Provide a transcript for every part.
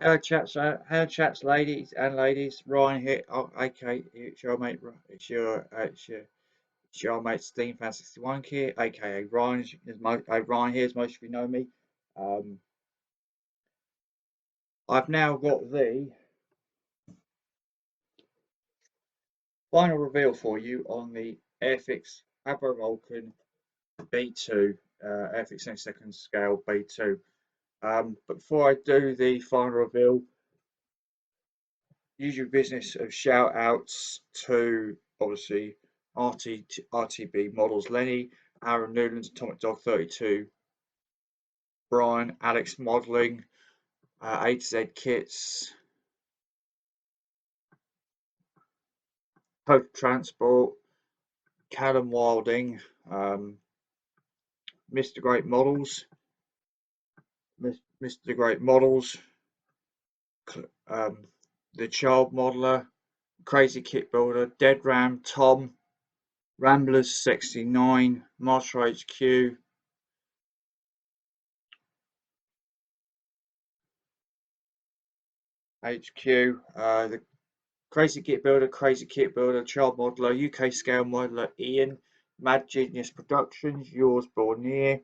Hello chaps, ladies and ladies. Ryan here. Oh, okay, it's your mate. It's your mate Steam Fan 61 here, aka Ryan. Ryan here, as most of you know me. Um, I've now got the final reveal for you on the airfix avro Vulcan b.2 airfix 72nd scale b.2. But before I do the final reveal, usual business of shout outs to obviously RTB models Lenny, Aaron Newlands, Atomic Dog 32, Brian, Alex Modelling, A to Z Kits, Pope Transport, Callum Wilding, Mr. Great Models, Mr. Great Models, The Child Modeler, Crazy Kit Builder, Dead Ram, Tom, Ramblers 69, Master HQ, the Crazy Kit Builder, Child Modeler, UK Scale Modeler, Ian, Mad Genius Productions, Yours Born Near,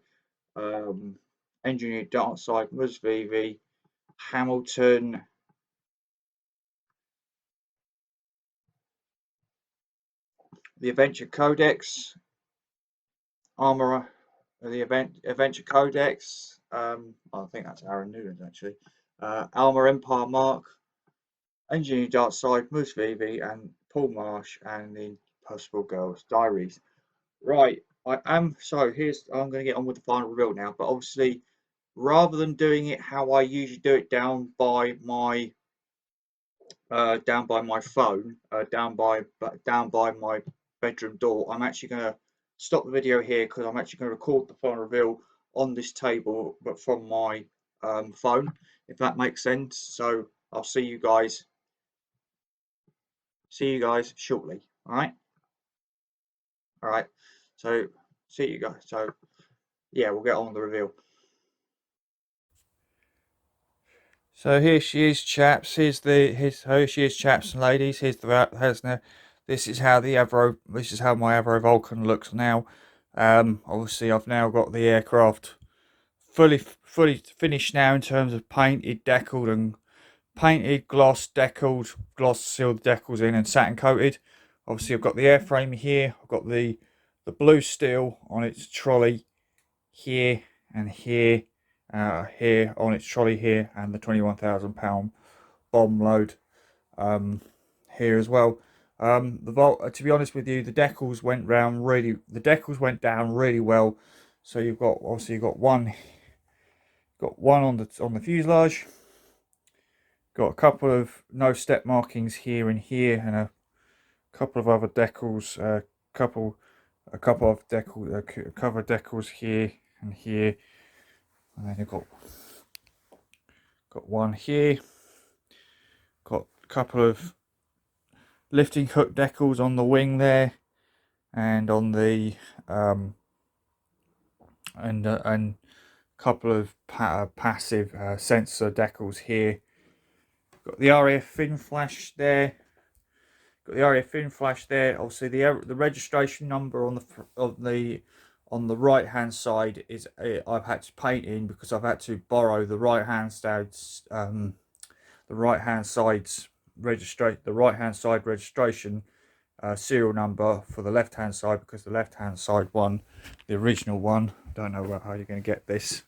Engineer Darkside, Mus VV, Hamilton, The Adventure Codex, Armorer, the Adventure Codex, I think that's Aaron Newlands actually, Armor Empire Mark, Engineer Darkside, Mus VV, and Paul Marsh, and the Impossible Girls Diaries. Right, I'm going to get on with the final reveal now, but obviously, rather than doing it how I usually do it down by my phone, down by my bedroom door, I'm actually going to stop the video here because I'm actually going to record the final reveal on this table, but from my phone, if that makes sense. So I'll see you guys shortly. All right. So see you guys. So yeah, we'll get on with the reveal. So here she is, chaps. Here she is, chaps and ladies. Here's the Hesner. This is how my Avro Vulcan looks now. Obviously I've now got the aircraft fully finished now in terms of painted, deckled, and painted, gloss sealed decals in, and satin coated. Obviously I've got the airframe here. I've got the blue steel on its trolley here and here. Here on its trolley here, and the 21,000 pound bomb load here as well. To be honest with you, the decals went down really well. So you've got one on the fuselage, got a couple of no step markings here and here, and a couple of other decals, a couple of cover decals here and here, and then you've got one here, got a couple of lifting hook decals on the wing there, and on the and a couple of passive sensor decals here. Got the RAF fin flash there. Obviously, the registration number on the right hand side is I've had to paint in because I've had to borrow the right hand side registration serial number for the left hand side, because the left hand side one, the original one, I don't know how you're going to get this,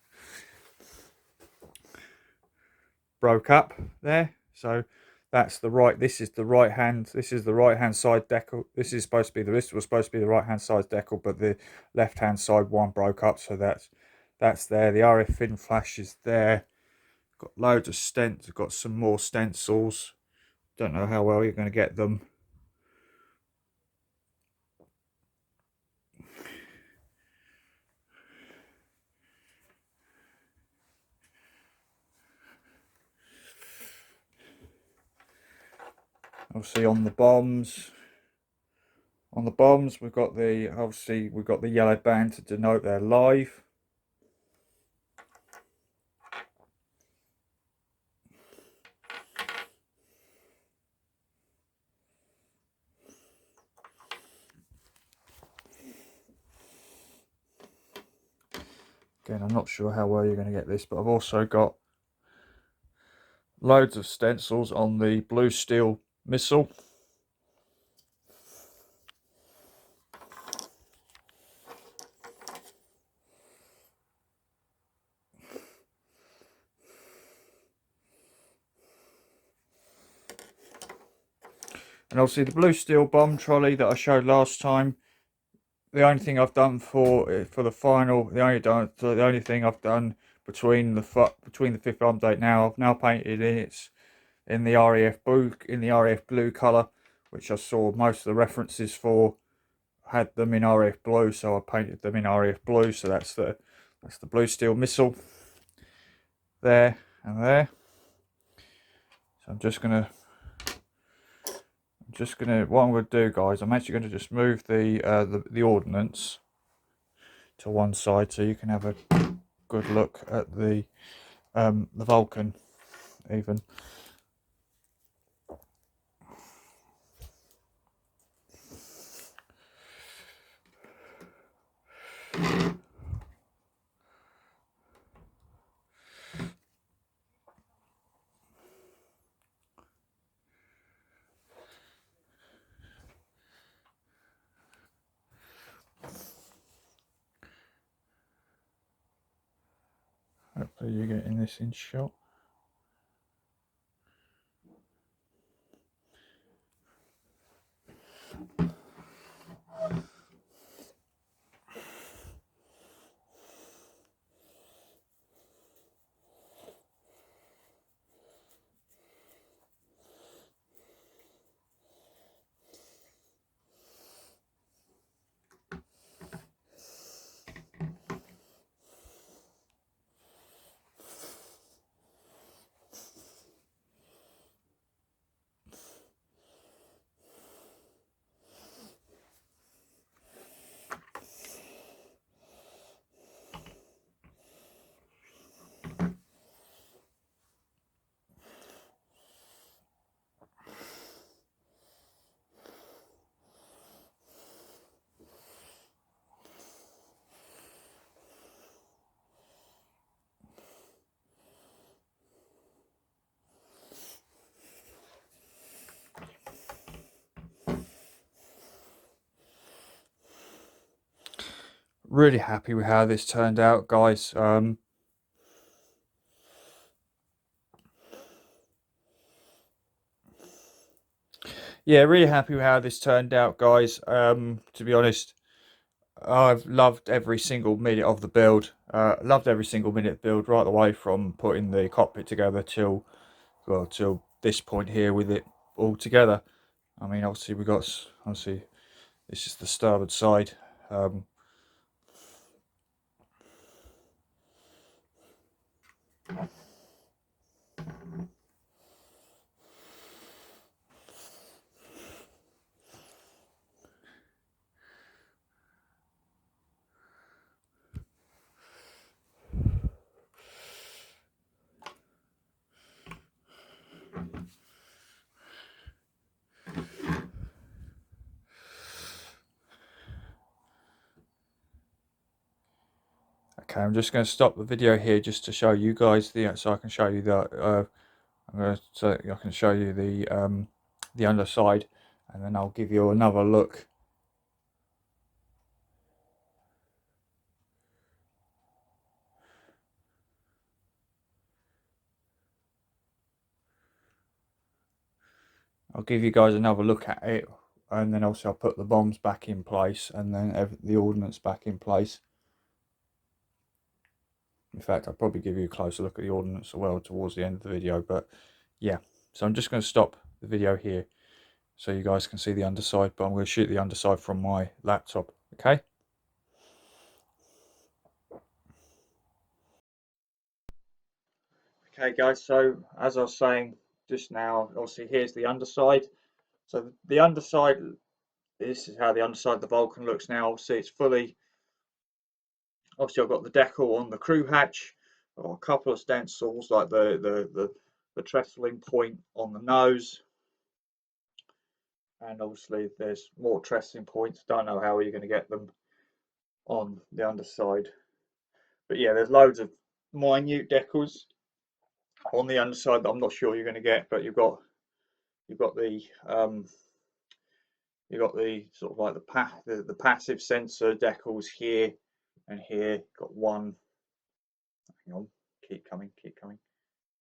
broke up there. So that's the right. This is the right hand side decal. This was supposed to be the right hand side decal, but the left hand side one broke up. So that's there. The RF fin flash is there. Got loads of stents. Got some more stencils. Don't know how well you're going to get them. Obviously on the bombs we've got the yellow band to denote they're live. Again, I'm not sure how well you're going to get this, but I've also got loads of stencils on the blue steel missile. And obviously the blue steel bomb trolley that I showed last time, the only thing I've done for the final, the only thing I've done between the fifth update now, I've now painted it in the REF blue colour, which I saw most of the references for had them in REF blue, so I painted them in REF blue. So that's the blue steel missile there and there. So what I'm gonna do, guys, I'm actually gonna just move the ordnance to one side so you can have a good look at the Vulcan even. Hopefully you're getting this in shot. Really happy with how this turned out, guys. Yeah, really happy with how this turned out, guys. To be honest, I've loved every single minute of the build. Loved every single minute of the build, right the way from putting the cockpit together till this point here with it all together. I mean, obviously this is the starboard side. Okay, I'm just going to stop the video here just to show you guys so I can show you I can show you the underside, and then I'll give you another look. I'll give you guys another look at it, and then also I'll put the bombs back in place, and then the ordnance back in place. In fact, I'll probably give you a closer look at the ordnance as well towards the end of the video. But yeah, so I'm just going to stop the video here so you guys can see the underside, but I'm going to shoot the underside from my laptop. Okay. Okay, guys, so as I was saying just now, obviously here's the underside. So the underside, this is how the underside of the Vulcan looks now. Obviously it's obviously I've got the decal on the crew hatch, or a couple of stencils like the trestling point on the nose, and obviously there's more trestling points. Don't know how you're going to get them on the underside, But yeah, there's loads of minute decals on the underside that I'm not sure you're going to get, but you've got the sort of like the passive sensor decals here and here. Got one. Hang on, keep coming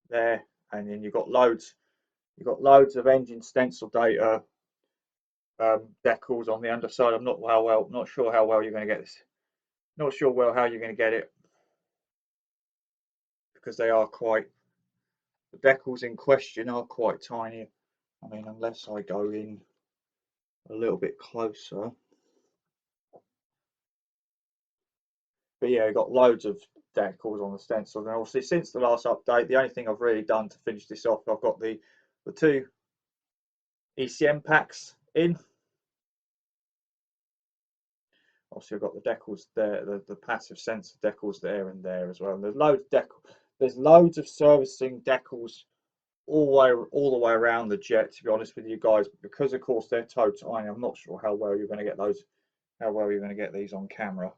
there, and then you've got loads. You've got loads of engine stencil data decals on the underside. I'm not sure how well you're going to get this. Not sure well how you're going to get it because they are quite the decals in question are quite tiny. I mean, unless I go in a little bit closer. But yeah, I've got loads of decals on the stencils, and obviously since the last update, the only thing I've really done to finish this off, I've got the two ECM packs in. Obviously, I've got the decals there, the passive sensor decals there and there as well. And there's loads of servicing decals all the way around the jet. To be honest with you guys, because of course they're toe tiny, I'm not sure how well you're going to get those, how well you're going to get these on camera.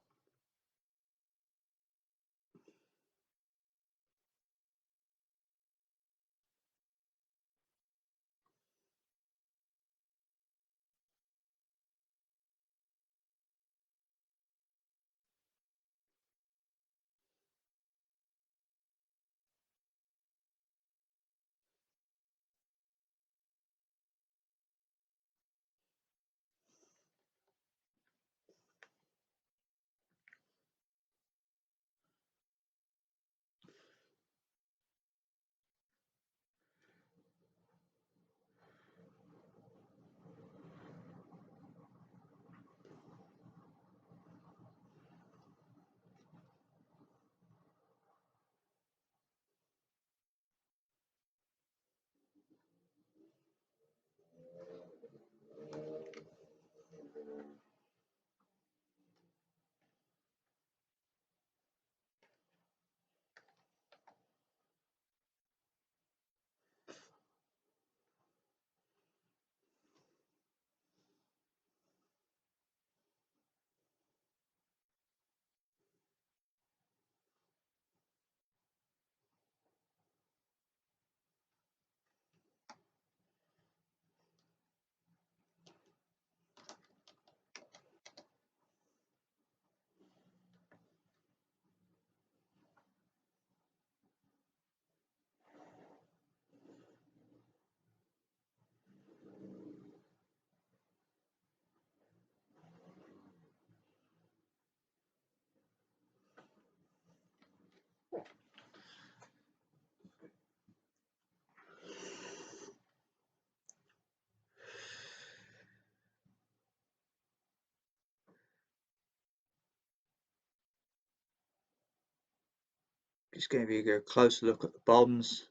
Just going to give you a closer look at the bombs.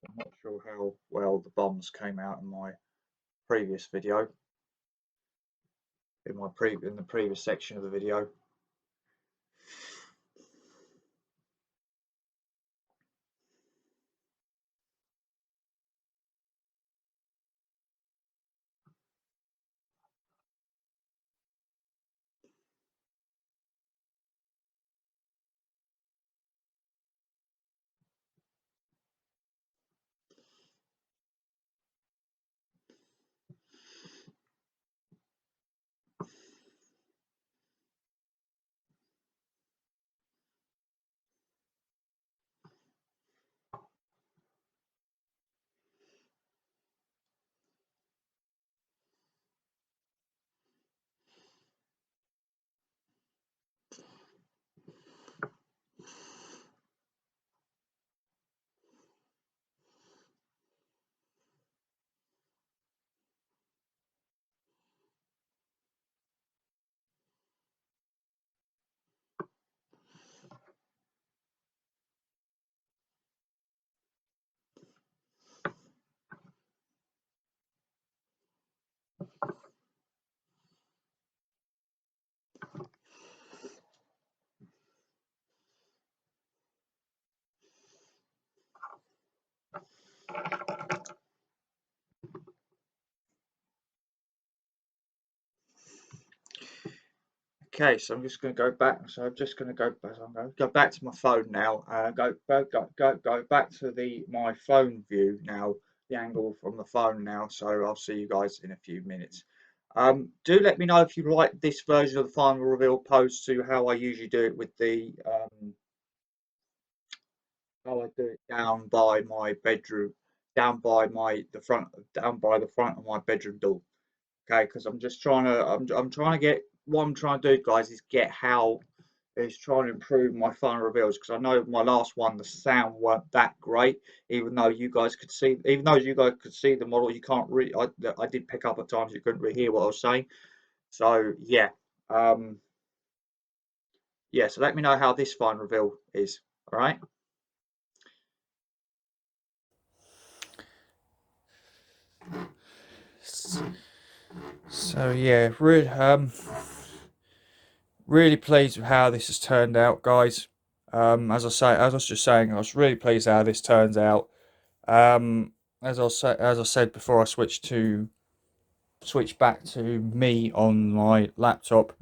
I'm not sure how well the bombs came out in my previous video, in the previous section of the video. Okay, so I'm just going to go back. So I'm just going to go back. I'm going to go back to my phone now. Go back to my phone view now. The angle from the phone now. So I'll see you guys in a few minutes. Do let me know if you like this version of the final reveal opposed to how I usually do it with the how I do it down by my bedroom, down by the front of my bedroom door. Okay, because I'm just trying to I'm trying to get what I'm trying to do, guys, is trying to improve my final reveals because I know my last one the sound weren't that great, even though you guys could see the model, you can't really I did pick up at times you couldn't really hear what I was saying. So yeah, um, yeah. So let me know how this final reveal is. All right. So yeah, really pleased with how this has turned out, guys. As I was just saying, I was really pleased how this turns out. Um, as I said before, I switch back to me on my laptop.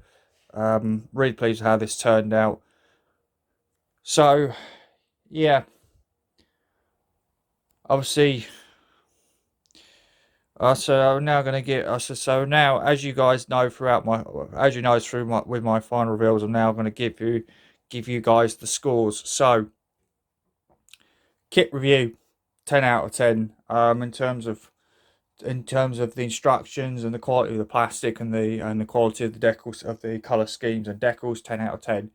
Really pleased with how this turned out. So yeah, obviously, so I'm now going to get. So now, as you guys know, as you know, through my with my final reveals, I'm now going to give you guys the scores. So kit review, 10 out of 10. In terms of the instructions and the quality of the plastic and the quality of the decals of the color schemes and decals, 10 out of 10.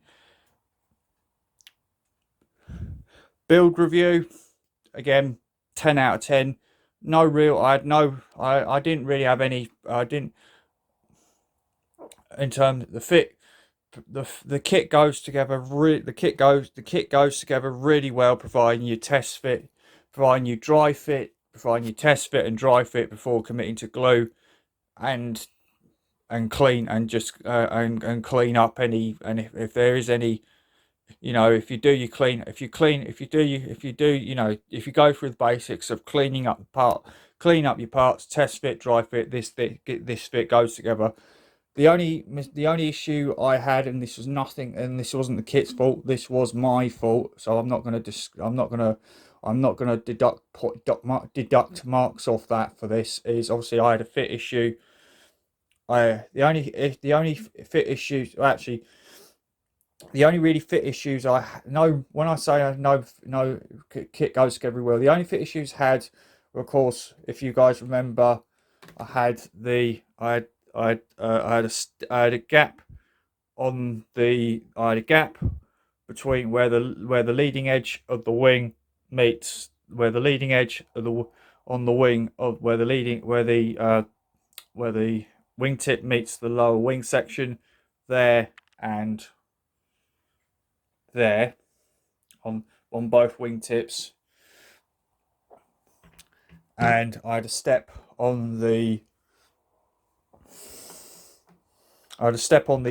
Build review, again, 10 out of 10. No real, I had no, I didn't really have any, I didn't, in terms of the fit, the kit goes together, the kit goes together really well, providing you test fit, providing you dry fit, providing you test fit and dry fit before committing to glue and clean and just and clean up any, and if there is any, if you do you clean if you clean if you do if you go through the basics of clean up your parts, test fit, dry fit, this fit goes together. The only issue I had, and this was nothing, and this wasn't the kit's fault, this was my fault, so I'm not going to deduct marks off that for this, is obviously I had a fit issue. The only fit issues, actually, the only really fit issues I know, when I say I know no kit goes together very well, the only fit issues had were, of course, if you guys remember, I had the I had a gap I had a gap between where the leading edge of the wing meets where the leading edge of the on the wing of where the wingtip meets the lower wing section, there and there on both wingtips, and I had a step on the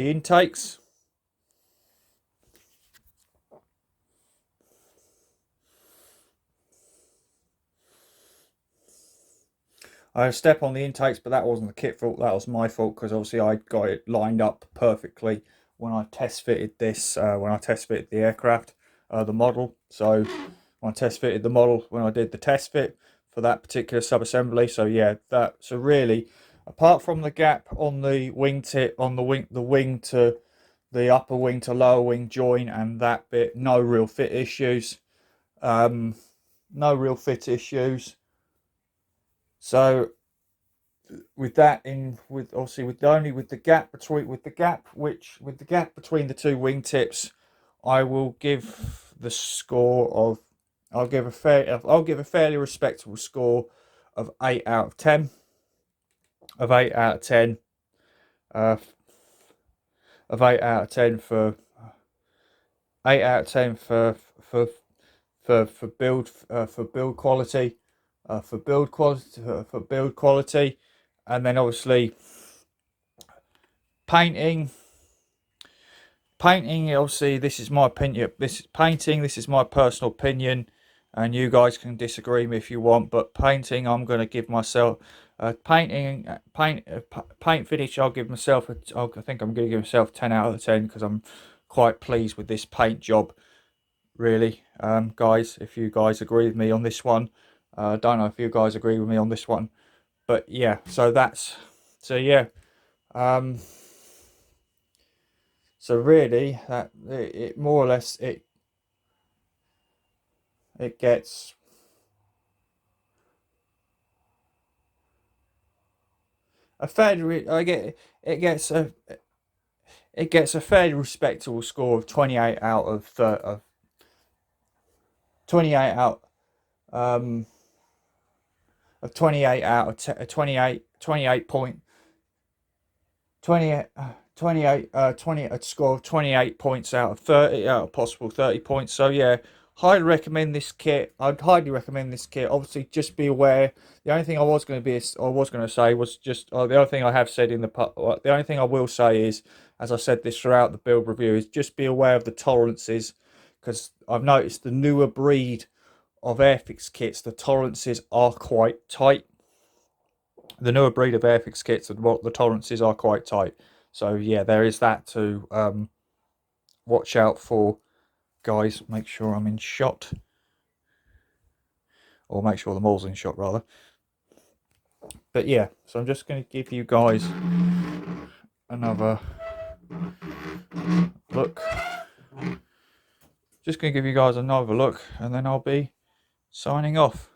intakes. I had a step on the intakes, but that wasn't the kit fault. That was my fault because obviously I got it lined up perfectly when I test fitted this. When I test fitted the aircraft, the model. So when I test fitted the model, when I did the test fit for that particular sub-assembly. So yeah, so really, apart from the gap on the wingtip, on the wing to the upper wing to lower wing join and that bit, no real fit issues. No real fit issues. So with that in with obviously with only with the gap between with the gap between the two wingtips, I will give the score of I'll give a fairly respectable score of 8 out of 10. Of 8 out of 10. Uh, of 8 out of 10 for 8 out of 10 for build quality, for build quality, and then obviously painting. Obviously, this is my opinion. This is my personal opinion. and you guys can disagree with me if you want, but painting, I'm going to give myself paint finish. I'll give myself I think I'm going to give myself 10 out of 10 because I'm quite pleased with this paint job, really. Guys, if you guys agree with me on this one, I don't know if you guys agree with me on this one, but yeah. So yeah. So really, that it more or less it gets a fairly it gets a fairly respectable score of 28 out of 28 out um of 28 out of 10, 28 point 28 28 20 a score of 28 points out of 30 out of possible 30 points. So yeah, highly recommend this kit. I'd highly recommend this kit. Obviously, just be aware. The only thing I was going to say was just the only thing I have said in the only thing I will say is, as I said this throughout the build review, is just be aware of the tolerances, because I've noticed the newer breed of airfix kits, the tolerances are quite tight. The newer breed of airfix kits, the tolerances are quite tight. So yeah, there is that to watch out for, guys. Make sure I'm in shot, or make sure the mall's in shot rather. But yeah, so I'm just going to give you guys another look. Just going to give you guys another look, and then I'll be signing off.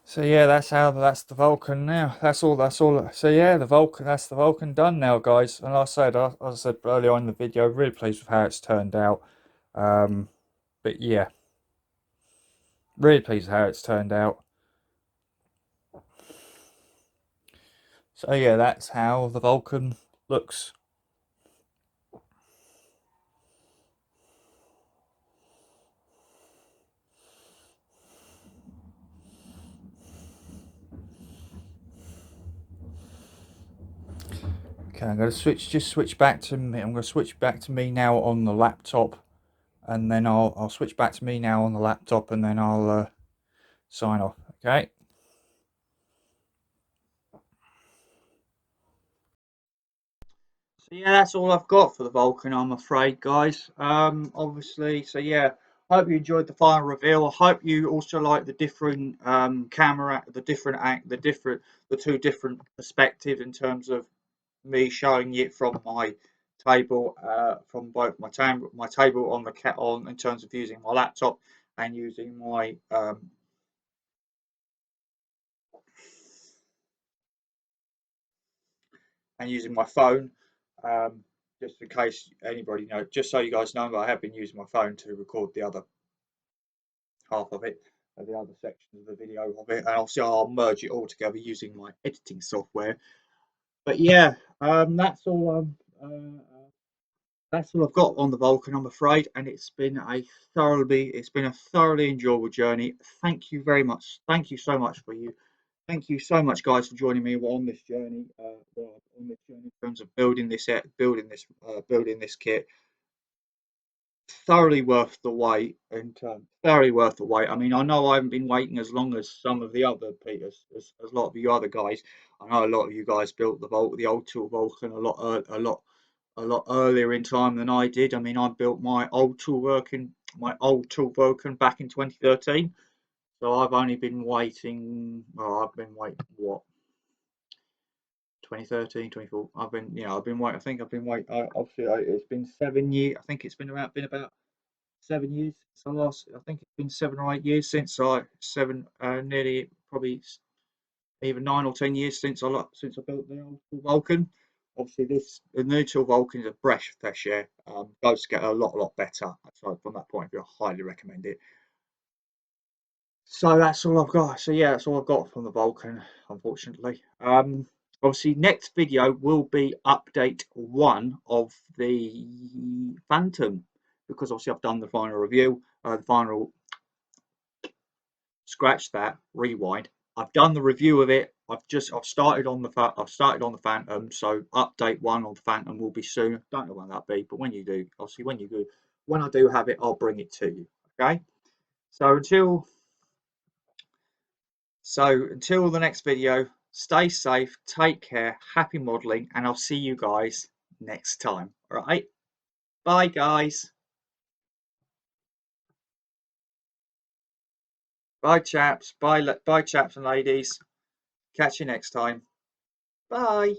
So yeah, that's the Vulcan now. That's all. So yeah, that's the Vulcan done now, guys. And as I said earlier on in the video, really pleased with how it's turned out. Um, but yeah, really pleased with how it's turned out. So yeah, that's how the Vulcan looks. Okay, I'm going to switch back to me. I'm going to switch back to me now on the laptop. and then I'll switch back to me now on the laptop, and then I'll sign off. Okay. So yeah, that's all I've got for the Vulcan, I'm afraid, guys. Obviously, so yeah, hope you enjoyed the final reveal. I hope you also like the different camera, the two different perspectives in terms of me showing it from my table, from both my table on the cat on in terms of using my laptop and using my phone. Um, just in case anybody knows, just so you guys know, I have been using my phone to record the other half of it, the other section of the video of it, and obviously I'll merge it all together using my editing software. But yeah, that's all. That's all I've got on the Vulcan, I'm afraid, and it's been a thoroughly enjoyable journey. Thank you very much. Thank you so much for you. Thank you so much, guys, for joining me on this journey. On this journey in terms of building this kit. Thoroughly worth the wait, and thoroughly worth the wait. I mean, I know I haven't been waiting as long as some of the other Peters, as a lot of you other guys. I know a lot of you guys built the old tool Vulcan a lot earlier in time than I did. I mean, I built my old tool Vulcan back in 2013. So I've only been waiting. Well, I've been waiting what 2013, 24. I've been waiting. I think I've been waiting. Obviously, it's been 7 years. I think it's been about 7 years since I last. I think it's been 7 or 8 years since nearly probably even 9 or 10 years since I built the old Vulcan. Obviously, the new tool Vulcan is a fresh air. Goes get a lot better. So from that point of view, I highly recommend it. So that's all I've got. So yeah, that's all I've got from the Vulcan, unfortunately. Obviously, next video will be update 1 of the Phantom, because obviously I've done the final review, the final scratch that rewind. I've done the review of it. I've started on the Phantom. So update 1 on the Phantom will be soon. Don't know when that'll be, but when you do, obviously when I do have it, I'll bring it to you. Okay. So until the next video, stay safe, take care, happy modeling, and I'll see you guys next time. All right. Bye, guys. Bye, chaps. Bye, chaps and ladies. Catch you next time. Bye.